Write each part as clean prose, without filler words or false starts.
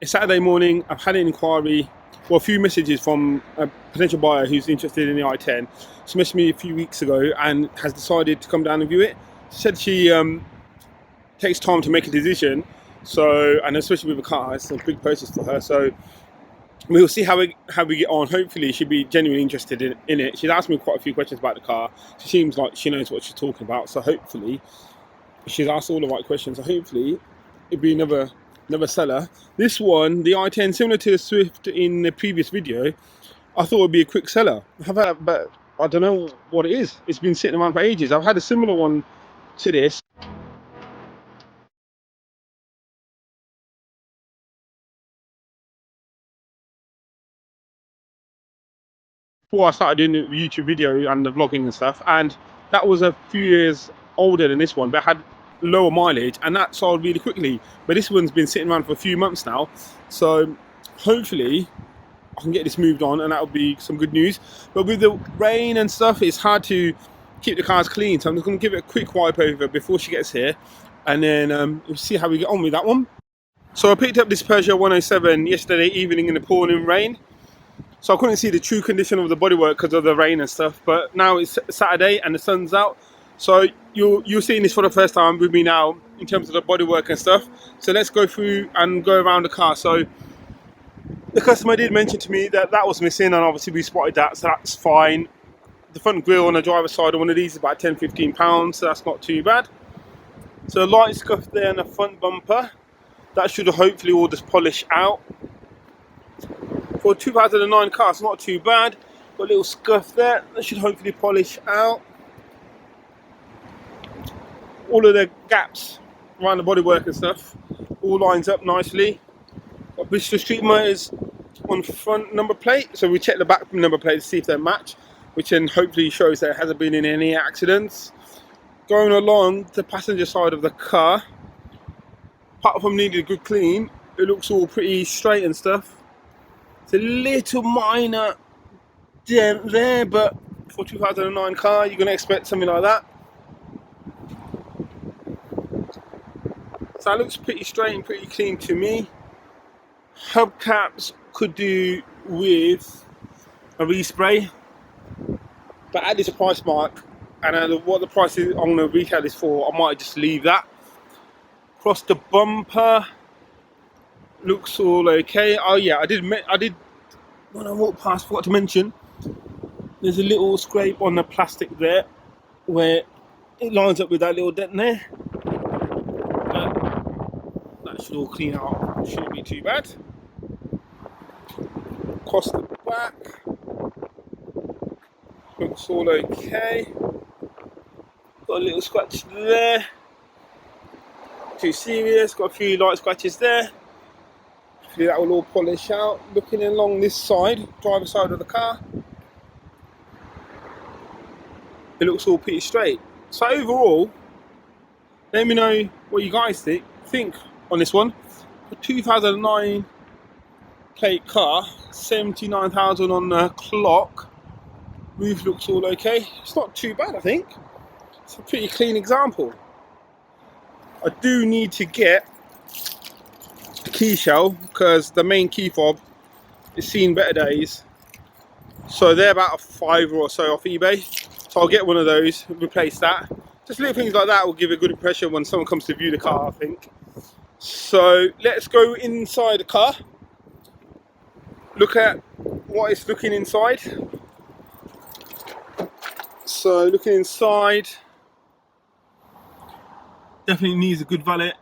It's Saturday morning. I've had an inquiry, well, a few messages from a potential buyer who's interested in the i10. She messaged me a few weeks ago and has decided to come down and view it. She said she takes time to make a decision, so, and especially with a car, it's a big process for her. So we'll see how we get on. Hopefully she'll be genuinely interested in it. She's asked me quite a few questions about the car. She seems like she knows what she's talking about. So hopefully she's asked all the right questions. So hopefully it'll be another seller. This one, the i10, similar to the Swift in the previous video, I thought it would be a quick seller. But I don't know what it is. It's been sitting around for ages. I've had a similar one to this. Before I started doing the YouTube video and the vlogging and stuff, and that was a few years older than this one, but had lower mileage, and that sold really quickly. But this one's been sitting around for a few months now, so hopefully I can get this moved on, and that'll be some good news. But with the rain and stuff, it's hard to keep the cars clean, so I'm just going to give it a quick wipe over before she gets here, and then we'll see how we get on with that one. So I picked up this Peugeot 107 yesterday evening in the pouring rain. So I couldn't see the true condition of the bodywork because of the rain and stuff. But now it's Saturday and the sun's out. So you're seeing this for the first time with me now in terms of the bodywork and stuff. So let's go through and go around the car. So the customer did mention to me that was missing, and obviously we spotted that, so that's fine. The front grille on the driver's side of one of these is about £10–15, so that's not too bad. So a light scuff there in the front bumper. That should hopefully all just polish out. For a 2009 car, it's not too bad. Got a little scuff there. That should hopefully polish out. All of the gaps around the bodywork and stuff all lines up nicely. Got Bristol Street Motors on front number plate. So we check the back number plate to see if they match, which then hopefully shows that it hasn't been in any accidents. Going along the passenger side of the car, apart from needing a good clean, it looks all pretty straight and stuff. It's a little minor dent there, but for a 2009 car, you're going to expect something like that. So that looks pretty straight and pretty clean to me. Hubcaps could do with a respray, but at this price mark, and what the price is I'm going to retail this for, I might just leave that. Across the bumper, looks all okay. Oh yeah, I did when I walked past, forgot to mention, there's a little scrape on the plastic there where it lines up with that little dent there. But that should all clean out, shouldn't be too bad. Across the back, looks all okay. Got a little scratch there. Too serious, got a few light scratches there. Hopefully that will all polish out. Looking along this side, driver's side of the car, it looks all pretty straight. So overall, let me know what you guys think on this one. For 2009 plate car, 79,000 on the clock. Roof looks all okay. It's not too bad, I think. It's a pretty clean example. I do need to get a key shell because the main key fob is seen better days. So they're about a £5 or so off eBay. So I'll get one of those, replace that. Just little things like that will give a good impression when someone comes to view the car, I think. So let's go inside the car. Look at what it's looking inside. So looking inside, definitely needs a good valet.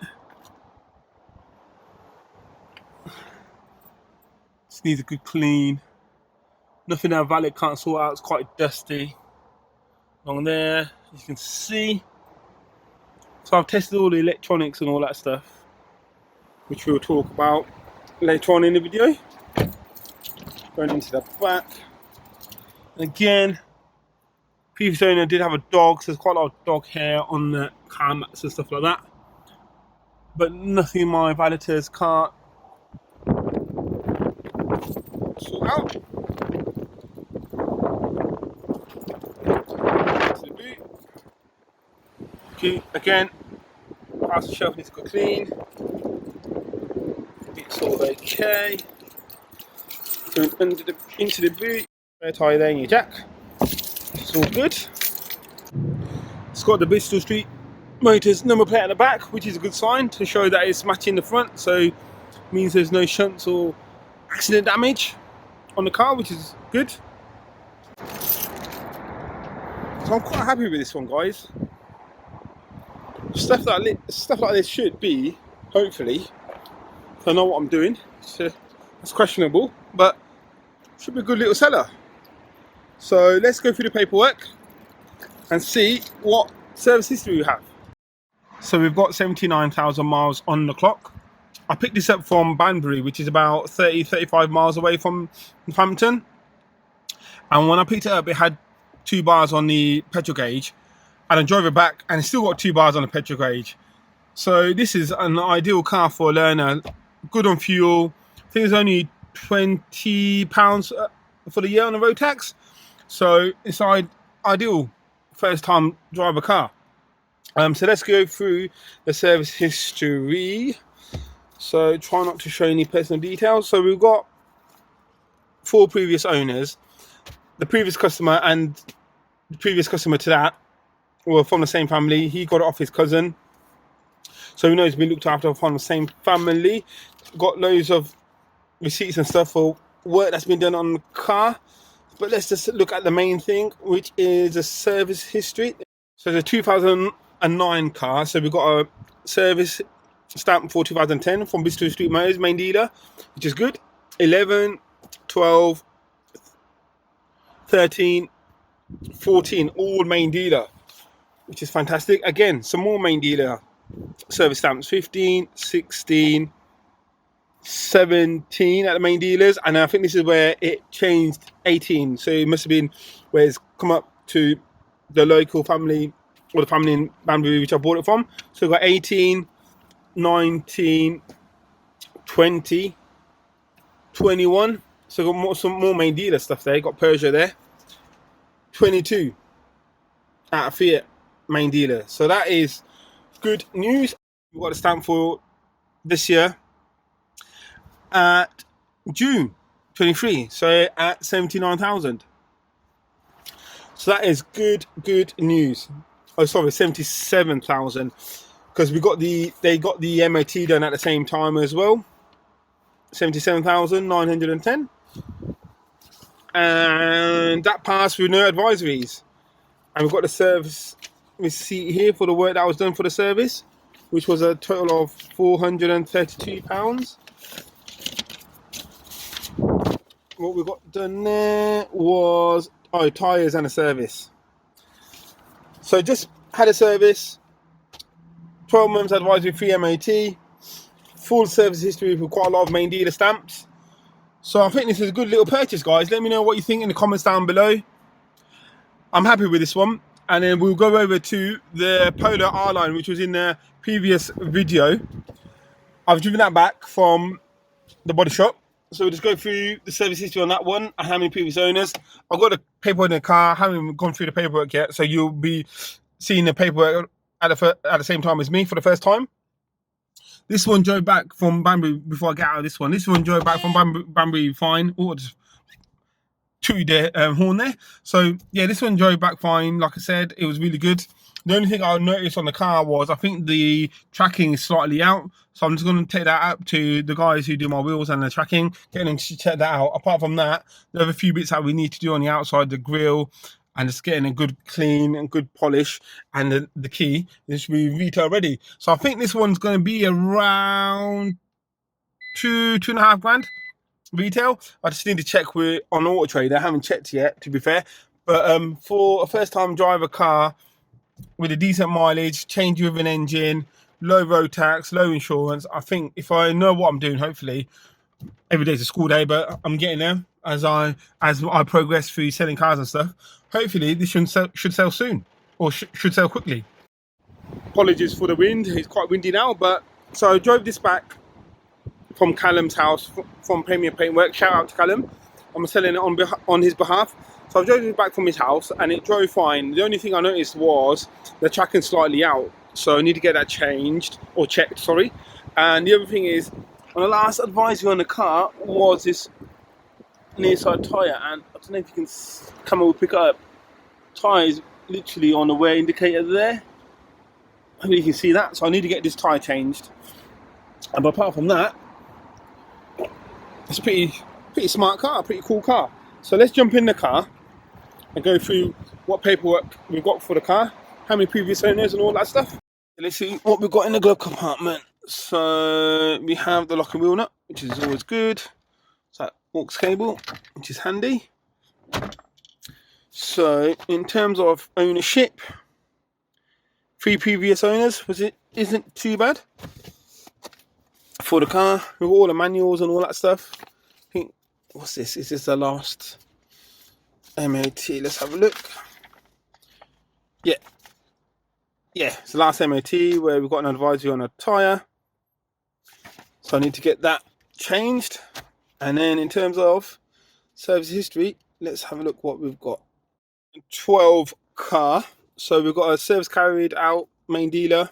Just needs a good clean. Nothing that valet can't sort out. It's quite dusty along there, as you can see. So I've tested all the electronics and all that stuff, which we'll talk about later on in the video. Going into the back. And again, previous owner did have a dog, so there's quite a lot of dog hair on the car mats and stuff like that. But nothing my valeters can't sort out. To the boot. Okay, again, past the shelf needs to go clean. It's all okay. Going into the boot. Spare tyre there in your jack. It's all good. It's got the Bristol Street Motors number plate at the back, which is a good sign to show that it's matching the front. So means there's no shunts or accident damage on the car, which is good. So I'm quite happy with this one, guys. Stuff like this should be, hopefully, if I know what I'm doing. It's questionable, but should be a good little seller. So let's go through the paperwork and see what service history we have. So we've got 79,000 miles on the clock. I picked this up from Banbury, which is about 30-35 miles away from Northampton. And when I picked it up, it had 2 bars on the petrol gauge. And I drove it back and it's still got 2 bars on the petrol gauge. So this is an ideal car for a learner. Good on fuel. I think it's only £20 for the year on the road tax. So it's ideal first time driver car. So let's go through the service history. So try not to show any personal details. So we've got 4 previous owners. The previous customer and the previous customer to that were from the same family. He got it off his cousin. So we know he's been looked after from the same family. Got loads of receipts and stuff for work that's been done on the car. But let's just look at the main thing, which is the service history. So it's a 2009 car. So we've got a service stamp for 2010 from Bristol Street Motors, main dealer, which is good. 11, 12, 13, 14, all main dealer, which is fantastic. Again, some more main dealer service stamps, 15, 16, 17 at the main dealers, and I think this is where it changed, 18. So it must have been where it's come up to the local family or the family in Banbury which I bought it from. So we've got 18, 19, 20, 21. So we've got some more main dealer stuff there. Got Peugeot there. 22 at a Fiat main dealer. So that is good news. We've got a stamp for this year at June 23. So at 79,000. So that is good news. Oh, sorry, 77,000. Because they got the MOT done at the same time as well. 77,910. And that passed with no advisories. And we've got the service receipt here for the work that was done for the service, which was a total of £432. What we got done there was tyres and a service. So just had a service, 12 months advisory, free MOT, full service history with quite a lot of main dealer stamps. So I think this is a good little purchase, guys. Let me know what you think in the comments down below. I'm happy with this one. And then we'll go over to the Polo R-Line, which was in the previous video. I've driven that back from the body shop. So we'll just go through the service history on that one and how many previous owners. I've got the paperwork in the car. I haven't gone through the paperwork yet. So you'll be seeing the paperwork at the same time as me for the first time. This one drove back from Banbury before I get out of this one. This one drove back from Banbury fine. Oh, just tooted the horn there. So yeah, this one drove back fine. Like I said, it was really good. The only thing I noticed on the car was I think the tracking is slightly out. So I'm just going to take that up to the guys who do my wheels and the tracking, getting them to check that out. Apart from that, there are a few bits that we need to do on the outside, the grille, and just getting a good clean and good polish, and the key. This should be retail ready. So I think this one's going to be around two and a half grand retail. I just need to check on Auto Trader. I haven't checked yet, to be fair. But for a first time driver car with a decent mileage, change with an engine, low road tax, low insurance, I think if I know what I'm doing, hopefully every day's a school day, but I'm getting there as I progress through selling cars and stuff. Hopefully this should sell soon, or should sell quickly. Apologies for the wind, it's quite windy now. But so I drove this back from Callum's house, from Premier Paintwork. Shout out to Callum. I'm selling it on his behalf. So I drove it back from his house and it drove fine. The only thing I noticed was the tracking slightly out. So I need to get that changed, or checked, sorry. And the other thing is, And the last advisory on the car was this near side tyre, and I don't know if you can come and pick it up. Tyre is literally on the wear indicator there. Hopefully you can see that. So I need to get this tyre changed. And apart from that, it's a pretty smart car, pretty cool car. So let's jump in the car and go through what paperwork we've got for the car, how many previous owners and all that stuff. Let's see what we've got in the glove compartment. So we have the lock and wheel nut, which is always good. So that aux cable, which is handy. So in terms of ownership, 3 previous owners, isn't too bad for the car with all the manuals and all that stuff. I think, what's this? Is this the last MOT? Let's have a look. Yeah, it's the last MOT where we've got an advisory on a tyre. So I need to get that changed. And then in terms of service history, let's have a look what we've got. 12 car. So we've got a service carried out, main dealer,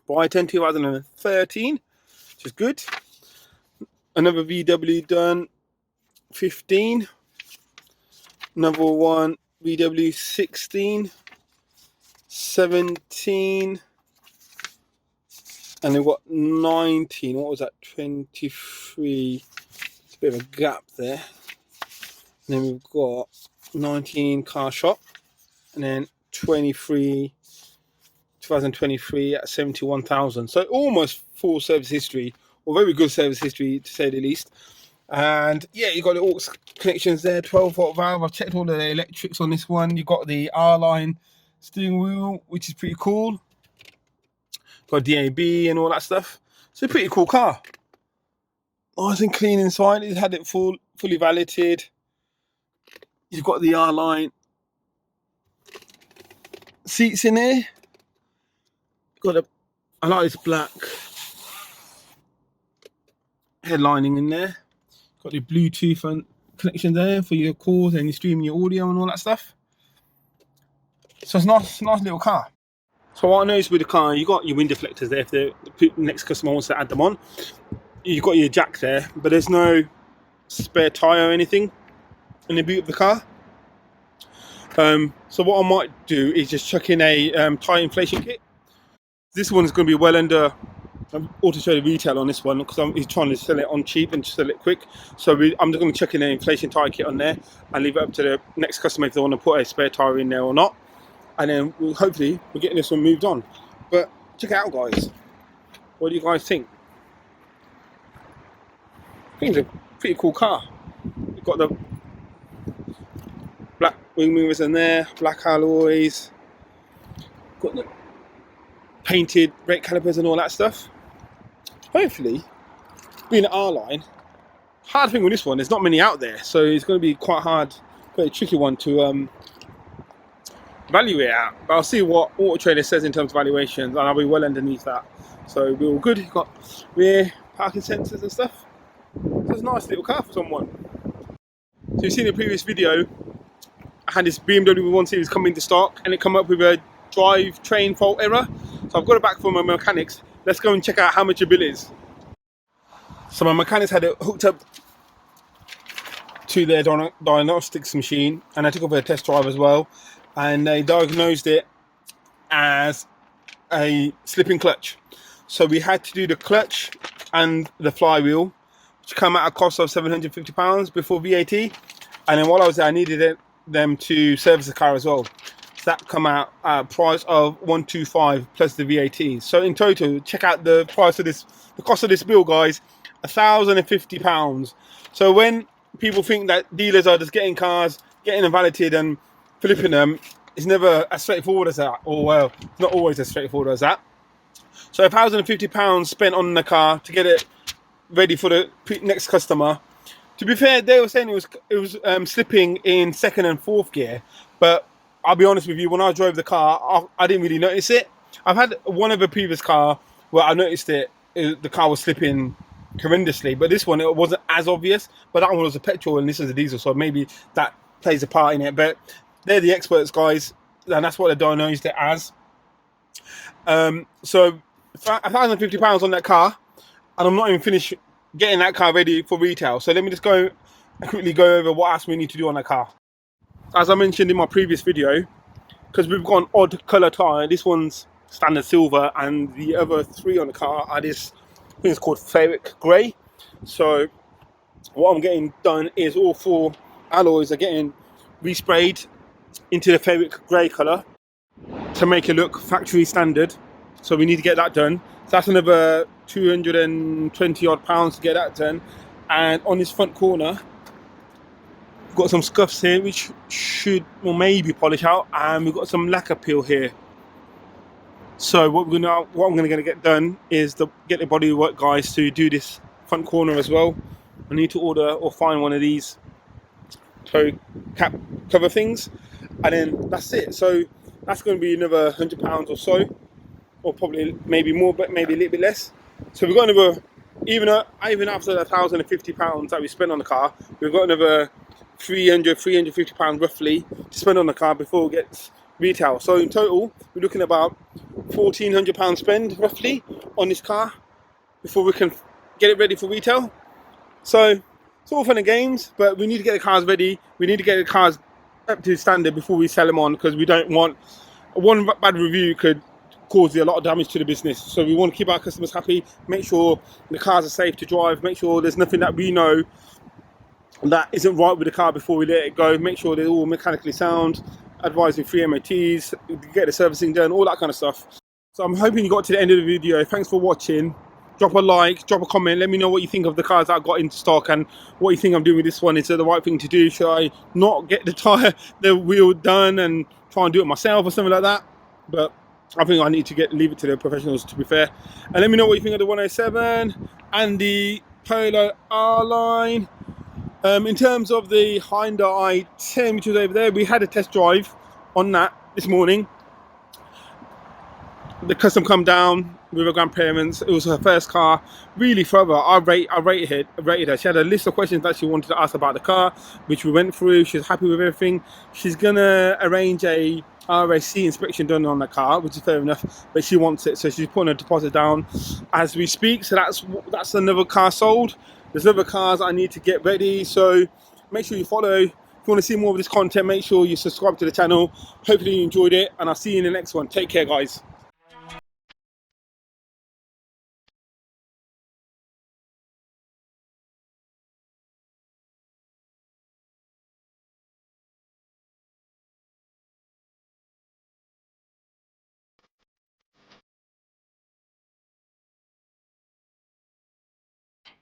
by 10 2013, which is good. Another VW done 15. Another one VW 16, 17, and we've got 19. What was that? 23. It's a bit of a gap there. And then we've got 19 car shop, and then 2023 at 71,000. So almost full service history, or very good service history to say the least. And yeah, you got the aux connections there, 12-volt valve. I've checked all the electrics on this one. You got the R-line steering wheel, which is pretty cool. Got DAB and all that stuff. It's a pretty cool car. Nice and clean inside. It's had it fully valeted. You've got the R-line seats in there. I like this black headlining in there. Got the Bluetooth and connection there for your calls and you streaming your audio and all that stuff. So it's a nice little car. So what I noticed with the car, you got your wind deflectors there if the next customer wants to add them on. You've got your jack there, but there's no spare tyre or anything in the boot of the car. So what I might do is just chuck in a tyre inflation kit. This one is going to be well under auto show the retail on this one because he's trying to sell it on cheap and sell it quick. So I'm just going to chuck in an inflation tyre kit on there and leave it up to the next customer if they want to put a spare tyre in there or not. And then hopefully we're getting this one moved on. But check it out, guys. What do you guys think? I think it's a pretty cool car. You've got the black wing movers in there, black alloys, got the painted brake calipers and all that stuff. Hopefully, being an R-line, hard thing with this one, there's not many out there, so it's going to be quite hard, quite a tricky one to value it out. But I'll see what Auto Trader says in terms of valuations, and I'll be well underneath that. So we're all good. You've got rear parking sensors and stuff. So it's a nice little car for someone. So you've seen in the previous video, I had this BMW 1 Series come into stock, and it come up with a drivetrain fault error. So I've got it back from my mechanics. Let's go and check out how much the bill is. So my mechanics had it hooked up to their diagnostics machine, and I took it for a test drive as well, and they diagnosed it as a slipping clutch. So we had to do the clutch and the flywheel, which came at a cost of £750 before VAT. And then while I was there, I needed them to service the car as well. That come out at a price of £125 plus the VAT. So in total, check out the price of this, the cost of this bill, guys, £1,050. So when people think that dealers are just getting cars, getting them validated and flipping them, it's never as straightforward as that. Or well, it's not always as straightforward as that. So £1,050 spent on the car to get it ready for the next customer. To be fair, they were saying it was slipping in second and fourth gear, but I'll be honest with you, when I drove the car, I didn't really notice it. I've had one of a previous car where I noticed it, the car was slipping horrendously, but this one, it wasn't as obvious. But that one was a petrol and this is a diesel, so maybe that plays a part in it. But they're the experts, guys, and that's what they diagnosed it as. So £1,050 on that car, and I'm not even finished getting that car ready for retail. So let me just quickly go over what else we need to do on that car. As I mentioned in my previous video, because we've got an odd colour tyre, this one's standard silver, and the other three on the car are this, I think it's called ferric grey. So what I'm getting done is all four alloys are getting resprayed into the ferric grey colour to make it look factory standard. So we need to get that done. So that's another 220 odd pounds to get that done. And on this front corner, we've got some scuffs here which should or maybe polish out, and we've got some lacquer peel here. So what I'm going to get done is get the bodywork guys to do this front corner as well. I need to order or find one of these toe cap cover things, and then that's it. So that's going to be another £100 or so, or probably maybe more, but maybe a little bit less. So we've got another, even after the £1,050 that we spent on the car, we've got another £350 roughly to spend on the car before it gets retail. So in total, we're looking about £1,400 spend roughly on this car before we can get it ready for retail. So it's all fun and games, but we need to get the cars ready. We need to get the cars up to standard before we sell them on, because we don't want one bad review could cause a lot of damage to the business. So we want to keep our customers happy, make sure the cars are safe to drive, make sure there's nothing that we know that isn't right with the car before we let it go, make sure they're all mechanically sound, advising free MOTs, get the servicing done, all that kind of stuff. So I'm hoping you got to the end of the video. Thanks for watching. Drop a like, drop a comment, let me know what you think of the cars that I got into stock and what you think I'm doing with this one. Is it the right thing to do? Should I not get the wheel done and try and do it myself or something like that? But I think I need to leave it to the professionals, to be fair. And let me know what you think of the 107 and the Polo R-Line. In terms of the Hyundai i10, which was over there, we had a test drive on that this morning. The custom come down with her grandparents. It was her first car. Really thorough. I rated her. She had a list of questions that she wanted to ask about the car, which we went through. She's happy with everything. She's gonna arrange a RAC inspection done on the car, which is fair enough, but she wants it, so she's putting a deposit down as we speak. So that's another car sold. There's other cars I need to get ready, so make sure you follow. If you want to see more of this content, make sure you subscribe to the channel. Hopefully you enjoyed it, and I'll see you in the next one. Take care, guys.